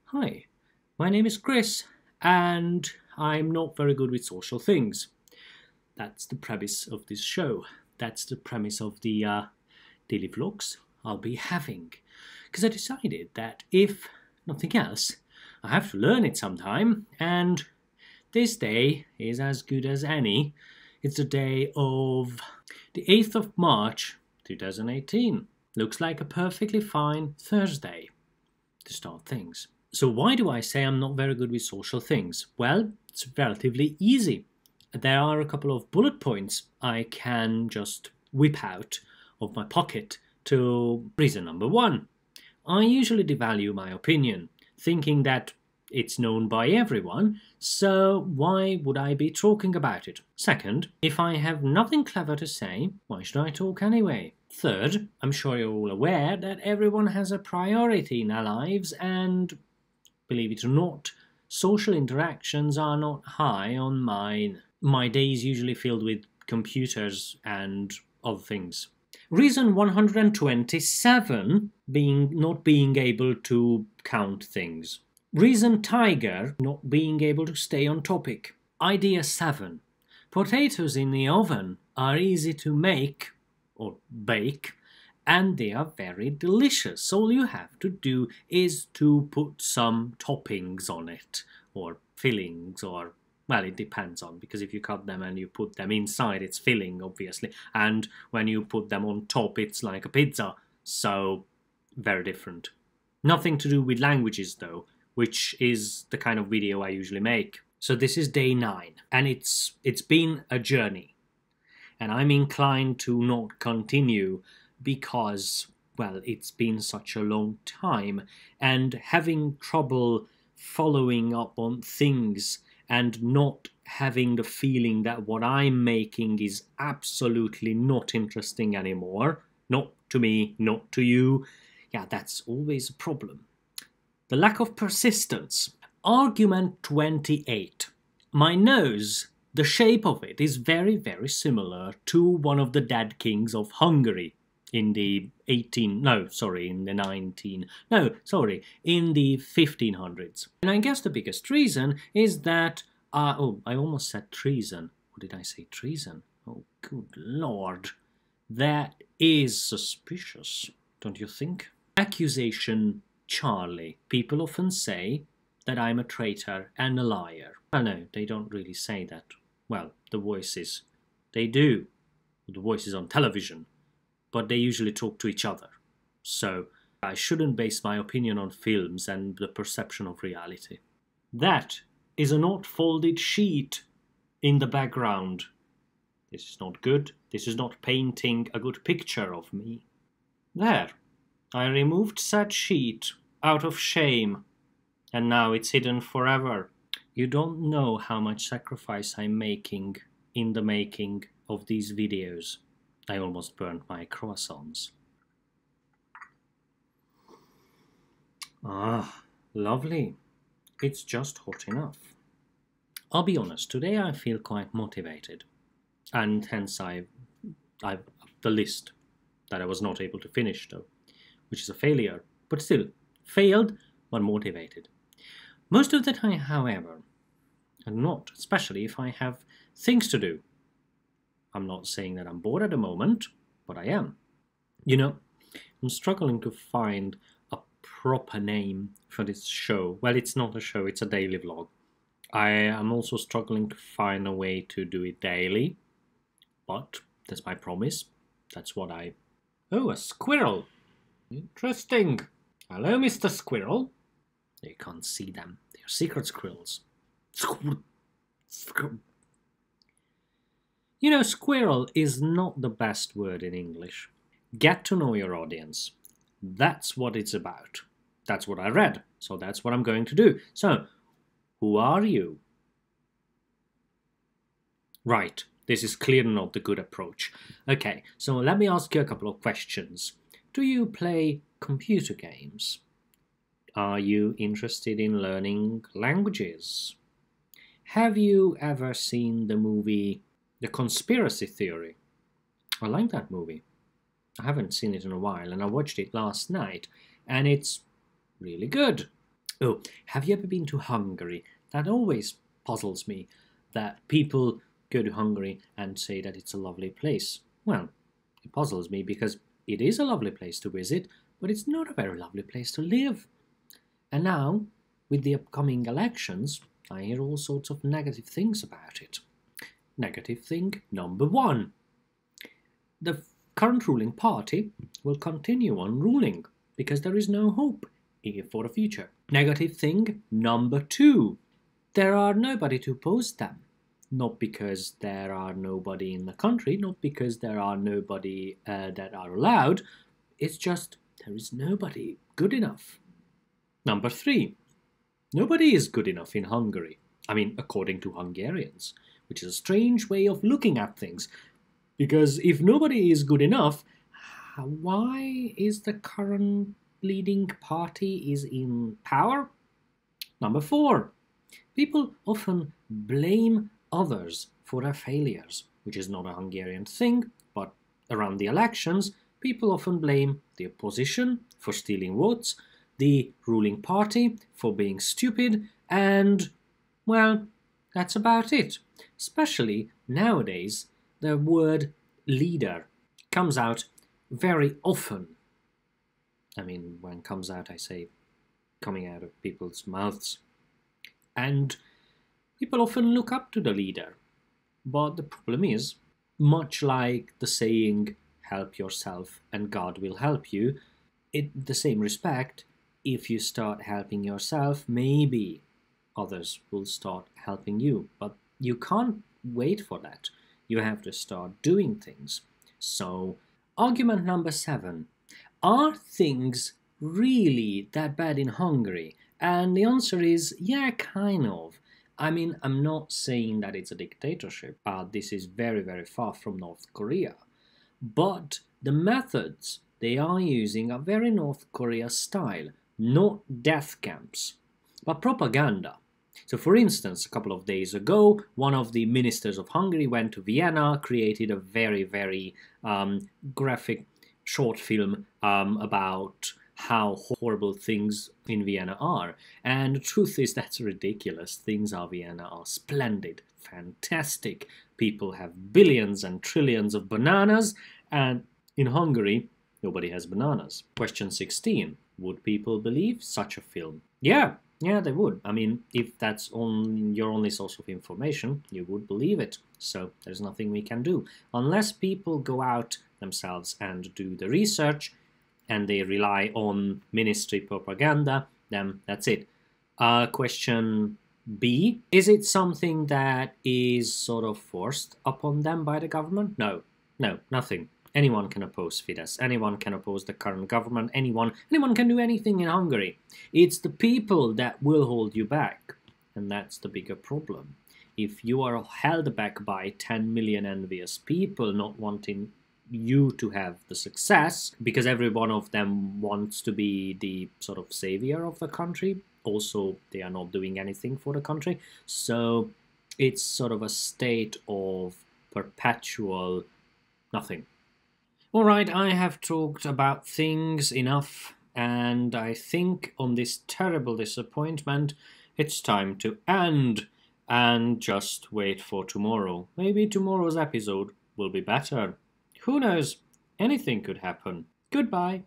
Hi, my name is Chris, and I'm not very good with social things. That's the premise of this show. That's the premise of the daily vlogs I'll be having. Because I decided that if nothing else, I have to learn it sometime, and this day is as good as any. It's the day of the 8th of March 2018. Looks like a perfectly fine Thursday to start things. So why do I say I'm not very good with social things? Well, it's relatively easy. There are a couple of bullet points I can just whip out of my pocket to reason number one. I usually devalue my opinion, thinking that it's known by everyone, so why would I be talking about it? Second, if I have nothing clever to say, why should I talk anyway? Third, I'm sure you're all aware that everyone has a priority in their lives, and believe it or not, social interactions are not high on mine. My day is usually filled with computers and other things. Reason 127 being not being able to count things. Reason tiger not being able to stay on topic. Idea 7. Potatoes in the oven are easy to make or bake, and they are very delicious. All you have to do is to put some toppings on it, or fillings, or, well, it depends on, because if you cut them and you put them inside, it's filling, obviously, and when you put them on top, it's like a pizza, so very different. Nothing to do with languages, though, which is the kind of video I usually make. So this is day 9, and it's been a journey, and I'm inclined to not continue because, well, it's been such a long time, and having trouble following up on things and not having the feeling that what I'm making is absolutely not interesting anymore, not to me, not to you, yeah, that's always a problem. The lack of persistence. Argument 28. My nose, the shape of it is very, very similar to one of the dead kings of Hungary in the in the 1500s. And I guess the biggest reason is that, I almost said treason. What did I say, treason? Oh, good lord. That is suspicious, don't you think? Accusation Charlie. People often say that I'm a traitor and a liar. Oh no, they don't really say that. Well, the voices, they do. The voices on television. But they usually talk to each other. So I shouldn't base my opinion on films and the perception of reality. That is a not folded sheet in the background. This is not good. This is not painting a good picture of me. There. I removed said sheet out of shame, and now it's hidden forever. You don't know how much sacrifice I'm making in the making of these videos. I almost burned my croissants. Ah, lovely. It's just hot enough. I'll be honest, today I feel quite motivated, and hence I've the list that I was not able to finish, though, which is a failure, but still, failed but motivated. Most of the time, however, I'm not, especially if I have things to do. I'm not saying that I'm bored at the moment, but I am. You know, I'm struggling to find a proper name for this show. Well, it's not a show, it's a daily vlog. I am also struggling to find a way to do it daily, but that's my promise. That's what I... Oh, a squirrel! Interesting. Hello, Mr. Squirrel. You can't see them. They're secret squirrels. You know, squirrel is not the best word in English. Get to know your audience. That's what it's about. That's what I read, so that's what I'm going to do. So, who are you? Right, this is clearly not the good approach. Okay, so let me ask you a couple of questions. Do you play computer games? Are you interested in learning languages? Have you ever seen the movie The Conspiracy Theory? I like that movie. I haven't seen it in a while, and I watched it last night, and it's really good. Oh, have you ever been to Hungary? That always puzzles me, that people go to Hungary and say that it's a lovely place. Well, it puzzles me because it is a lovely place to visit, but it's not a very lovely place to live. And now, with the upcoming elections, I hear all sorts of negative things about it. Negative thing number one: the current ruling party will continue on ruling because there is no hope for the future. Negative thing number two: there are nobody to oppose them. Not because there are nobody in the country, not because there are nobody that are allowed, it's just there is nobody good enough. Number three: nobody is good enough in Hungary. I mean, according to Hungarians, which is a strange way of looking at things. Because if nobody is good enough, why is the current leading party is in power? Number four: people often blame others for their failures, which is not a Hungarian thing, but around the elections, people often blame the opposition for stealing votes, the ruling party for being stupid, and, well, that's about it. Especially nowadays, the word leader comes out very often. I mean, when it comes out, I say coming out of people's mouths. And people often look up to the leader. But the problem is, much like the saying, help yourself and God will help you, in the same respect, if you start helping yourself, maybe others will start helping you. But you can't wait for that. You have to start doing things. So, argument number 7. Are things really that bad in Hungary? And the answer is, yeah, kind of. I mean, I'm not saying that it's a dictatorship. This is very, very far from North Korea. But the methods they are using are very North Korea style, not death camps, but propaganda. So, for instance, a couple of days ago, one of the ministers of Hungary went to Vienna, created a very, very graphic short film about how horrible things in Vienna are. And the truth is, that's ridiculous. Things in Vienna are splendid, fantastic. People have billions and trillions of bananas, and in Hungary, nobody has bananas. Question 16. Would people believe such a film? Yeah, they would. I mean, if that's your only source of information, you would believe it. So there's nothing we can do. Unless people go out themselves and do the research, and they rely on ministry propaganda, then that's it. Question B. Is it something that is sort of forced upon them by the government? No, nothing. Anyone can oppose Fidesz. Anyone can oppose the current government. Anyone can do anything in Hungary. It's the people that will hold you back. And that's the bigger problem. If you are held back by 10 million envious people not wanting you to have the success, because every one of them wants to be the sort of savior of the country, also they are not doing anything for the country. So it's sort of a state of perpetual nothing. Alright, I have talked about things enough, and I think on this terrible disappointment, it's time to end and just wait for tomorrow. Maybe tomorrow's episode will be better. Who knows? Anything could happen. Goodbye.